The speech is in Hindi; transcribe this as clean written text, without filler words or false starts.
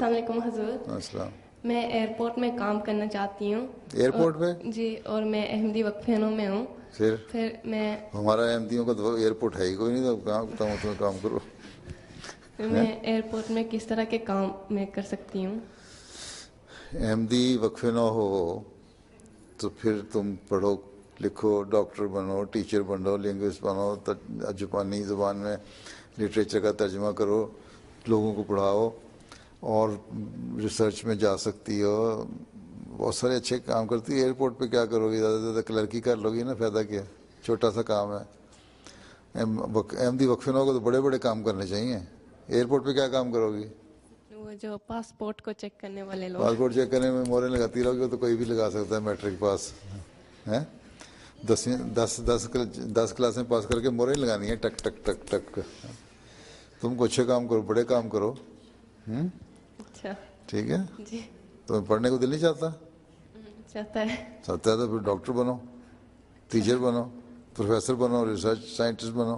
अस्सलाम वालेकुम हुजूर। अस्सलाम। मैं एयरपोर्ट में काम करना चाहती हूँ। एयरपोर्ट पे? जी, और मैं अहमदी वक्फेनों में हूँ। फिर मैं हमारा अहमदियों का तो एयरपोर्ट है ही कोई नहीं, तो कहाँ बताऊँ तुम्हें काम करो। मैं एयरपोर्ट में किस तरह के काम मैं कर सकती हूँ? अहमदी वक्फे ना हो तो फिर तुम पढ़ो लिखो, डॉक्टर बनो, टीचर बनो, लिंग्विस्ट बनो, जापानी ज़ुबान में लिटरेचर का तर्जमा करो, लोगों को पढ़ाओ और रिसर्च में जा सकती हो। बहुत सारे अच्छे काम करती है। एयरपोर्ट पे क्या करोगी? ज़्यादा से ज़्यादा क्लर्की कर लोगी ना, फ़ायदा क्या? छोटा सा काम है। अहमदी वक्फे ना हो तो बड़े बड़े काम करने चाहिए। एयरपोर्ट पे क्या काम करोगी? वो जो पासपोर्ट को चेक करने वाले लोग। पासपोर्ट चेक करने में मोहरें लगाती रहोगे तो कोई भी लगा सकता है। मैट्रिक पास है, 10 क्लासें पास करके मोहरें लगानी है, टक टक टक टक। तुमको अच्छे काम करो, बड़े काम करो। अच्छा। ठीक है। जी। तुम्हें पढ़ने को दिल नहीं चाहता? चाहता है। चाहता है तो फिर डॉक्टर बनो, टीचर बनो, प्रोफेसर बनो, रिसर्च साइंटिस्ट बनो।